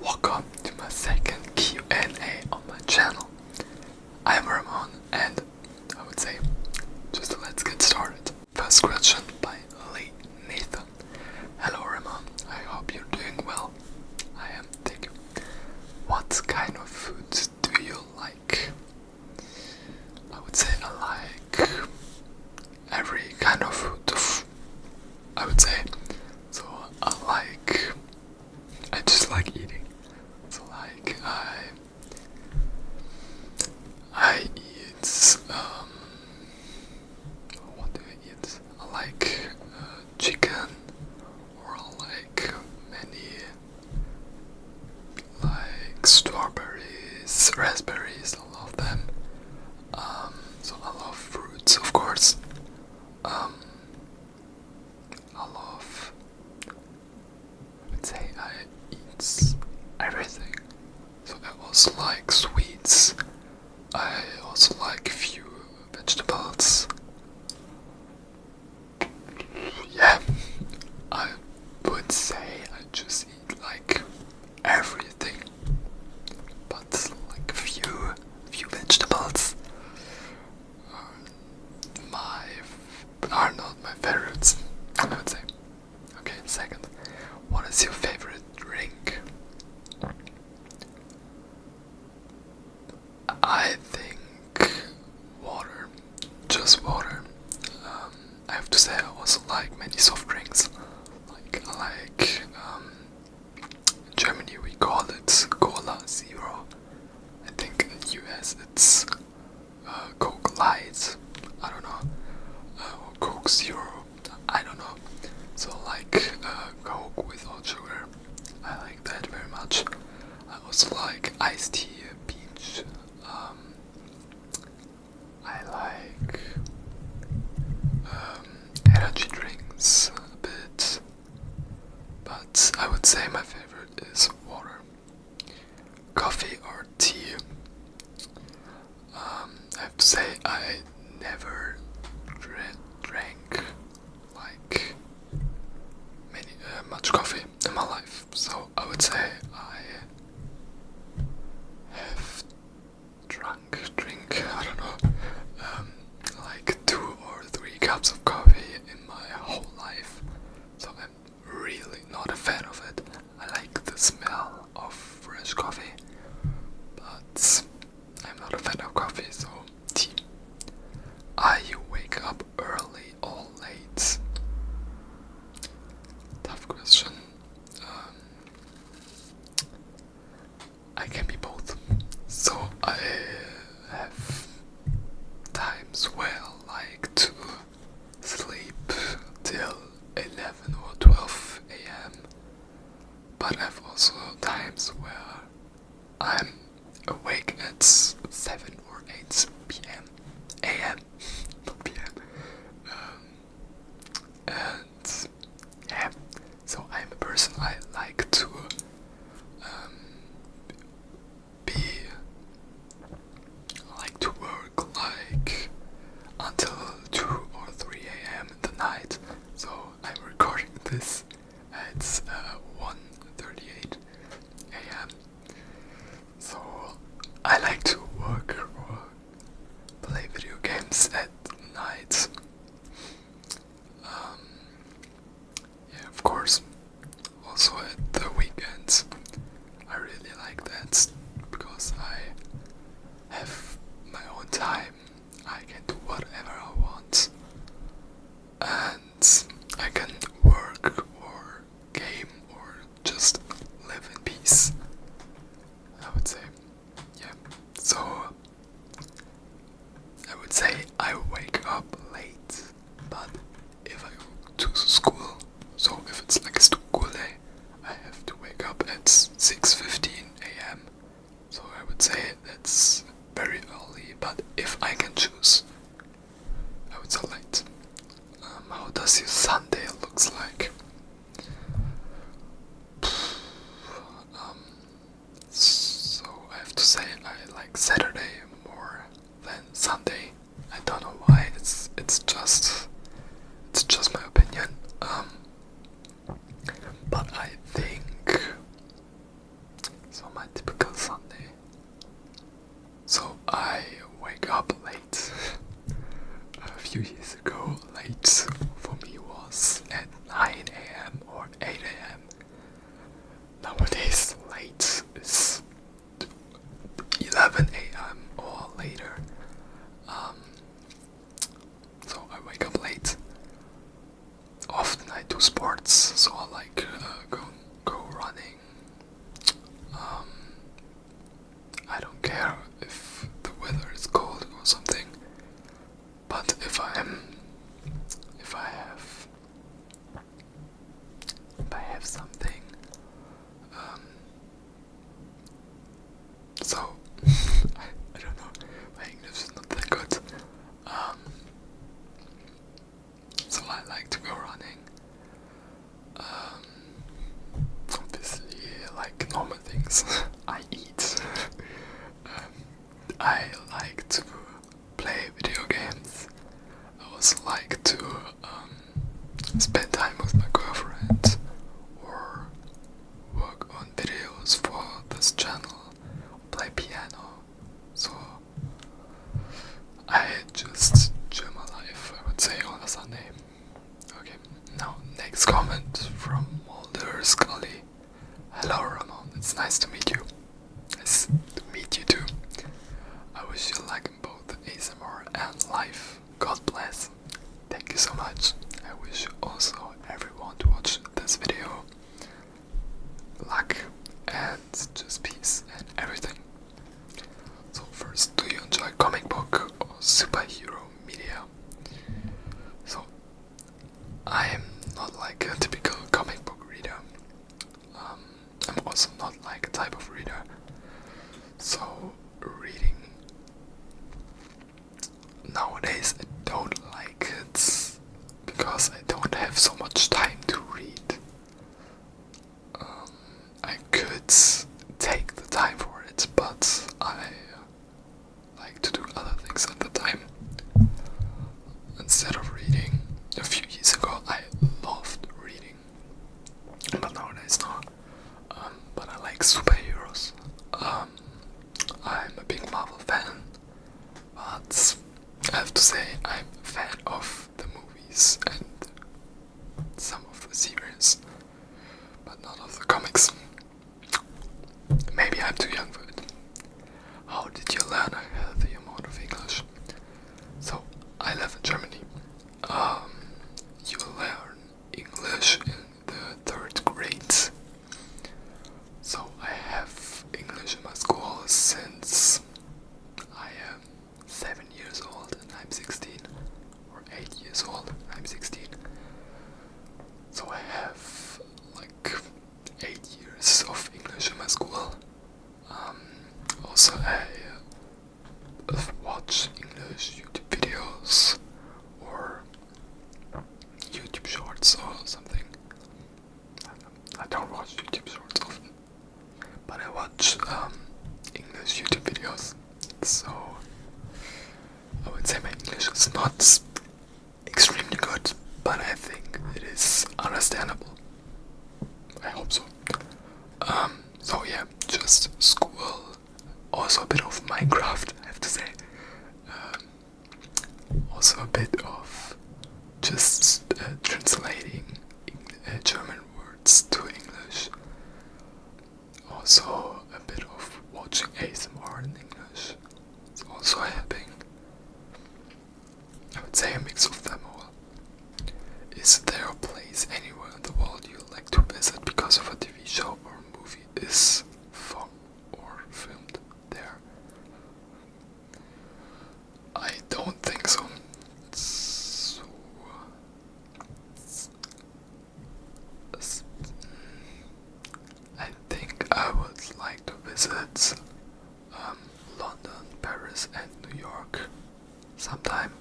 Welcome to my second Q&A on my channel. I am Ramon and I would say just let's get started. First question by Lee Nathan. Hello Ramon, I hope you're doing well. I am, thank you. What kind of food do you like? I would say I like every kind of food. I would say so. I just like eating. So like I eat what do I eat? I like chicken, or I like many like strawberries, raspberries. I love them. So I love fruits, of course. I love. I would say I eat everything. So I also like sweets. I also like few vegetables. Yeah, I would say I just eat like everything, but like few vegetables my are not my favorites, I would say. Okay, second. What is your favorite drink? I think water. Just water. I have to say I also like many soft drinks. Like I like in Germany we call it Cola Zero. I think in US it's Coke Light. I don't know. Or Coke Zero. I don't know. So like Coke without sugar. I like that very much. I also like iced tea, peach. I like energy drinks a bit, but I would say my favorite is water. Coffee or tea. I have to say I never drank like much coffee in my life, so I would say I have drink, I don't know, like 2 or 3 cups of coffee in my whole life. So I'm really not a fan of it. I like the smell of fresh coffee, but I'm not a fan of coffee, so tea. You wake up early or late? Tough question. I can be both. So I have times where I like to sleep till 11 or 12 a.m. But I have also times where I'm awake at 7 or 8 p.m. a.m. not p.m. And yeah, so I'm a person I like to be like to work like until 2 or 3 a.m. in the night. So I'm recording this at 1:38 a.m. So I like to work or play video games at night. Yeah, of course. Also at the weekends, I really things. I eat. I like to play video games. I also like to spend time with my girlfriend or work on videos for this channel, play piano. So I just chill my life, I would say, on a Sunday. Okay, now next comment from Mulder Scully. Hello Ramon, it's nice to meet you. Nice to meet you too. I wish you luck in both ASMR and life. God bless. Thank you so much. I wish also everyone to watch this video luck and just peace and everything. So first, do you enjoy comic book or superhero media? So I am not like a typical comic book reader. I'm also not like a type of reader. So reading nowadays I don't like it because I don't have so much time to read. I could take the time for it, but I like to do other things at the time instead of reading. A few years ago I loved reading, but nowadays no. But I like superheroes. I'm a big Marvel fan, but I have to say I'm a fan of the movies and some of the series, but not of the comics. Maybe I'm too young for it. How did you learn a healthy amount of English? So, I live in Germany. You learn English in the 3rd grade. So, I have English in my school since I am 7 years old and I'm 16, or 8 years old and I'm 16. So I have like 8 years of English in my school. Also I watch English YouTube videos or YouTube shorts or something. I don't watch YouTube shorts often, but I watch English YouTube videos. So I would say my English is not extremely good, but I think it is understandable. I hope so. So yeah, just school, also a bit of Minecraft, I have to say. Also a bit of just translating German words to English. Also a bit of watching ASMR in English. It's also helping. I would say a mix of them all. Is there a place anywhere in the world you like to visit because of a TV show or movie is from or filmed there? I don't think so. So, I think I would like to visit London, Paris and New York sometime.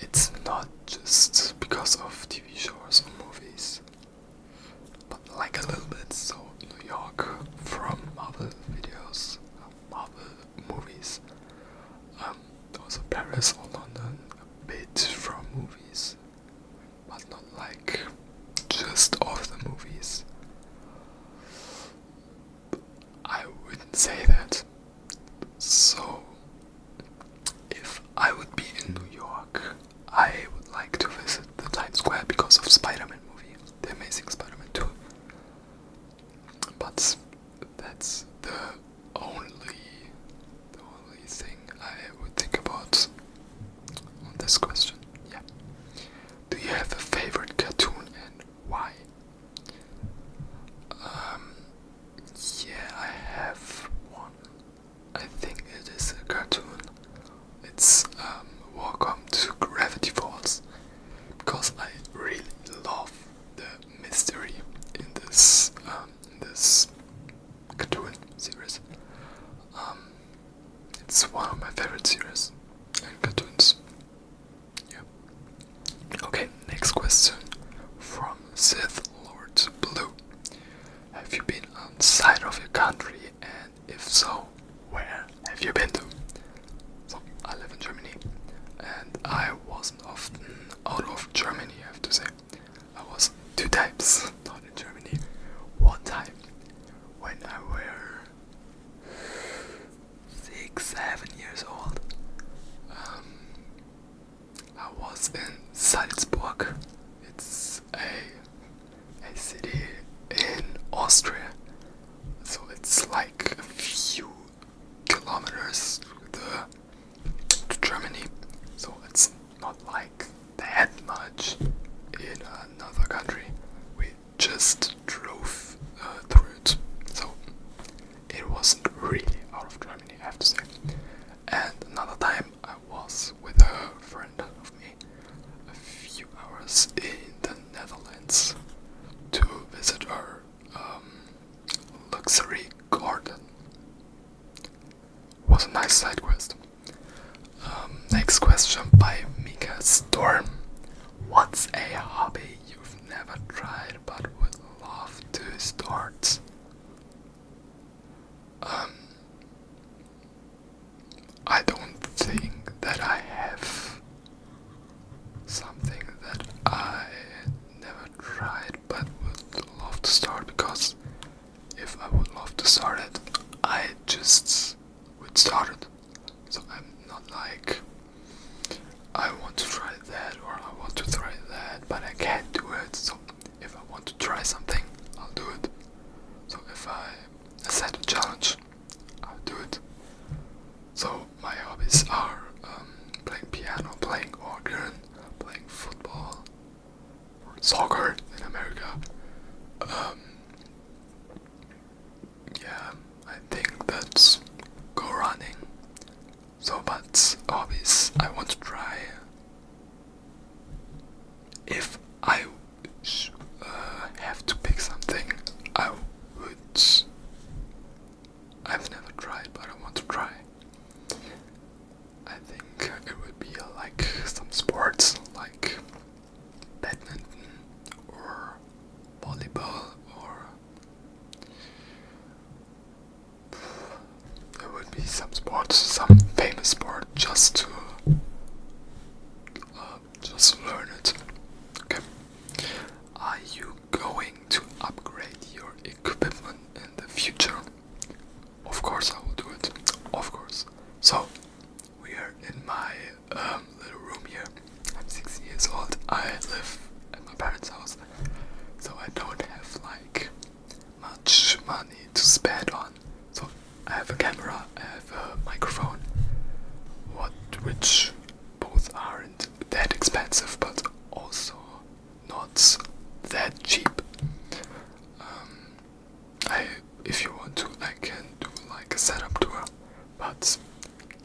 It's not just because of TV shows or movies, but like a little bit. So New York from Marvel videos, Marvel movies. Also Paris or London a bit from movies, but not like just of the movies. I wouldn't say that. So if I would be in New York, I would like to visit the Times Square because of Spider-Man movie, The Amazing Spider-Man 2. But that's the only thing I would think about on this question. Yeah. Do you have a favorite cartoon and why? Yeah, I have one. I think it is a cartoon. It's Welcome to Gravity Falls, because I really love the mystery in this cartoon series. It's one of my favorite series and cartoons. Yeah. Okay, next question from Sid. So, where have you been to? So, I live in Germany, and I wasn't often out of Germany, I have to say. I was 2 times not in Germany. One time when I were 6, 7 years old. I was in Salzburg. It's a city in Austria. So it's like a few kilometers to Germany. So it's not like that much in another country. We just drove through it. So it wasn't really out of Germany, I have to say. And another time I was with a friend of me a few hours in the Netherlands to visit our luxury garden. Was a nice side quest. Next question by Mika Storm. What's a hobby you've never tried but would love to start? I don't think that I have something that I never tried but would love to start, because if I would love to start it, I just would start it. So I'm not like I want to try that or I want to try that but I can't do it. So if I want to try something, I'll do it. So if I set a challenge, I'll do it. So my hobbies are playing piano, playing organ, playing football, or soccer in America. Yeah, I think that's go running. So, but hobbies I want to try. If I have to pick something, I would. I've never tried, but I want to try. I think it would be like some sports, like badminton or volleyball, or there would be some sports, some famous sport, just to just learn it. Okay. Are you going to upgrade your equipment in the future? Of course I will do it. Of course. So we are in my little room here. I'm 16 years old. I live at my parents' house, so I don't have like much money to spend on. So I have a camera, I have a microphone, which both aren't that expensive, but also not that cheap. If you want to, I can do like a setup tour, but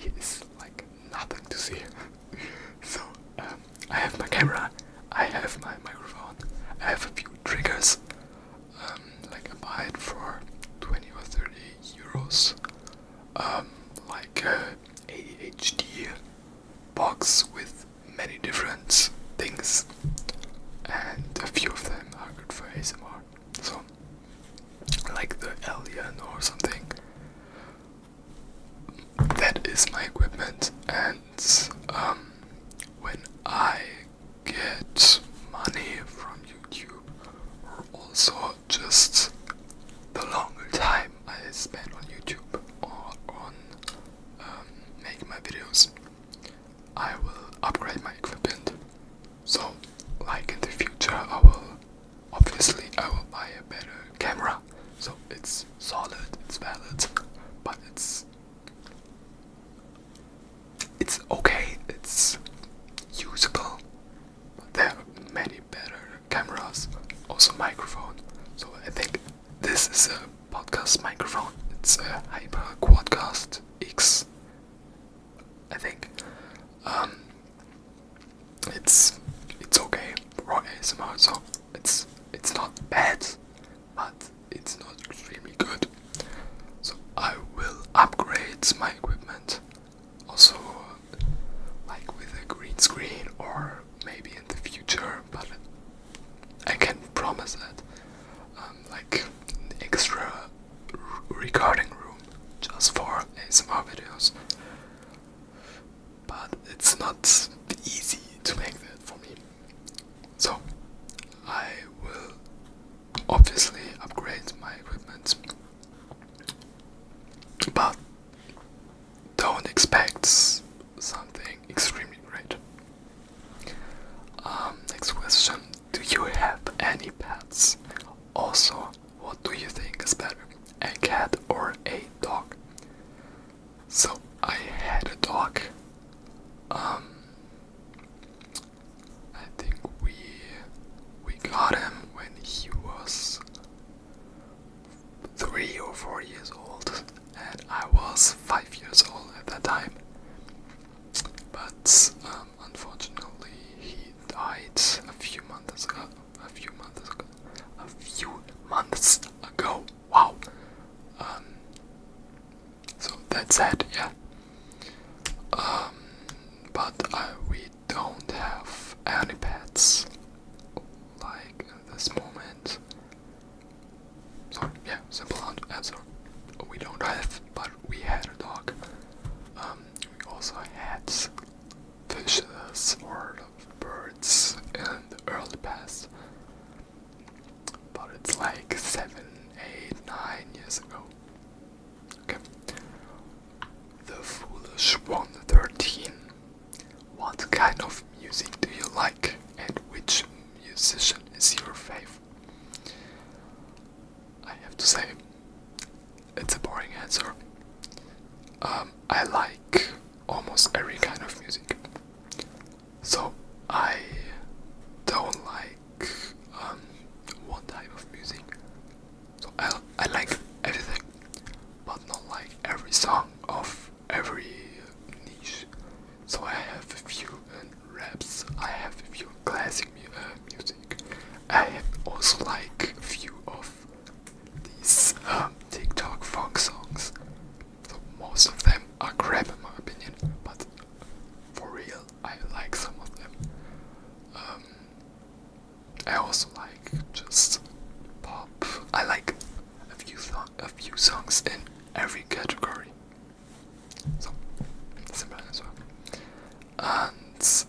it is like nothing to see. So I have my camera, I have my microphone, I have a few triggers. Like I buy it for 20 or 30 euros. Like a ADHD box with many different things, and a few of them are good for ASMR. So, like the alien or something. That is my equipment, and when I get money from YouTube, or also just the longer time I spend on YouTube or on making my videos, I will upgrade my equipment. So, like in the future, I will buy a better camera. So it's solid, it's valid, but it's okay, it's usable. But there are many better cameras, also microphone. So I think this is a podcast microphone. It's a Hyper Quadcast X, I think. It's okay for ASMR, so it's not bad, but it's not extremely good. So I will upgrade my equipment, also like with a green screen, or maybe in the future, but I can't promise that. Like an extra recording room just question, do you have any pets? Also, what do you think is better, a cat or a dog? So, I had a dog. I think we got him when he was 3 or 4 years old, and I was 5 years old at that time. But unfortunately, he died a few months ago. Wow. So that's sad, yeah. But we don't have any pets like at this moment. So yeah, simple answer. We don't have, but we had a dog. We also had fishes or birds in the early past, but it's like 7, 8, 9 years ago. Okay. The Foolish 113. What kind of music do you like, and which musician is your fave? I have to say, it's a boring answer. I like almost every kind of music. So I don't like one type of music. So I like everything, but not like every song of every niche. So I have a few raps, I have a few classic music. I also like a few of these TikTok funk songs. So most of them are crap in my opinion, but for real, I like some of them. I also like just pop. I like a few songs in every category. So simple as well. And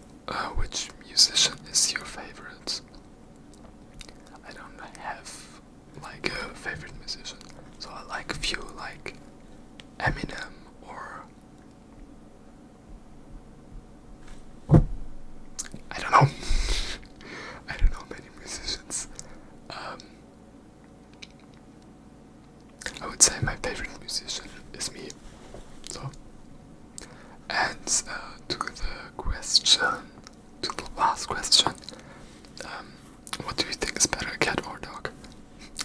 which musician is your favorite? I don't have like a favorite musician, so I like a few, like Eminem or I don't know. I don't know many musicians. I would say my favorite musician is me. So, and to the last question, what do you think is better, cat or dog?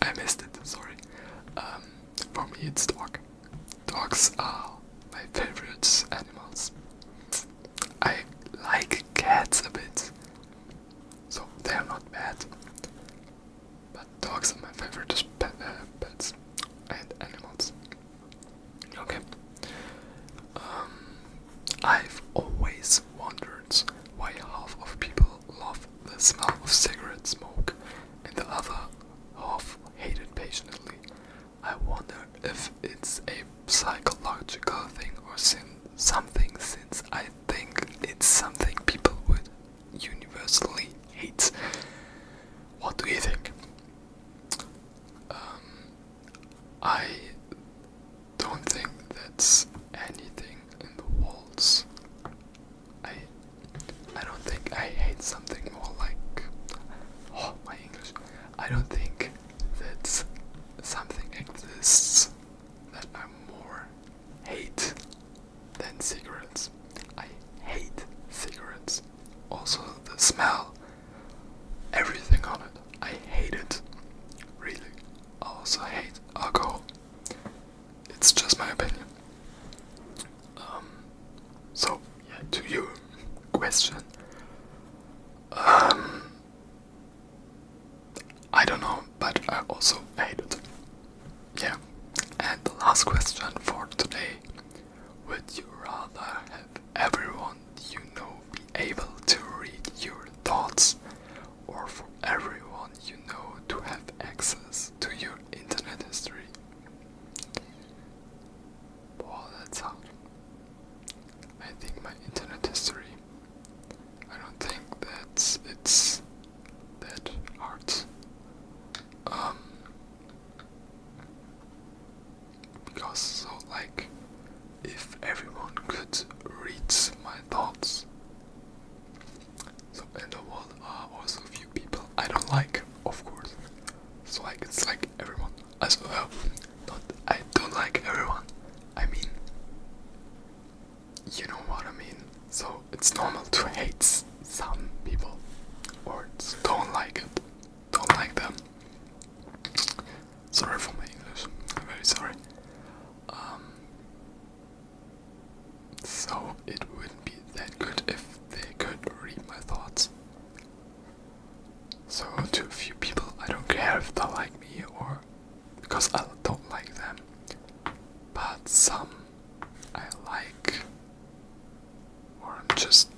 I missed it, sorry. For me it's dog. Dogs are my favorite animals. I like cats a bit, so they are not bad. But dogs are my favorite pets and animals. Okay. I've always wondered why half of people love the smell of cigarette smoke and the other half hate it passionately. I wonder if it's a psychological thing or something, since I think it's something people would universally hate. What do you think? I don't think that's anything in the walls. I don't think I hate something more like, oh my English. I don't think that something exists that I more hate than cigarettes. I hate cigarettes. Also the smell, everything on it. I hate it. Really. I also hate alcohol. It's just my opinion. So yeah, to your question, I don't know, but I also hate it. Yeah. And the last question for today: would you rather have everyone you know be able to read your thoughts, or for everyone you know to have access to your internet history? Well, that's hard. I think my internet history, I don't think that it's that hard. Because so like, if everyone could read my if they like me or because I don't like them. But some I like, or I'm just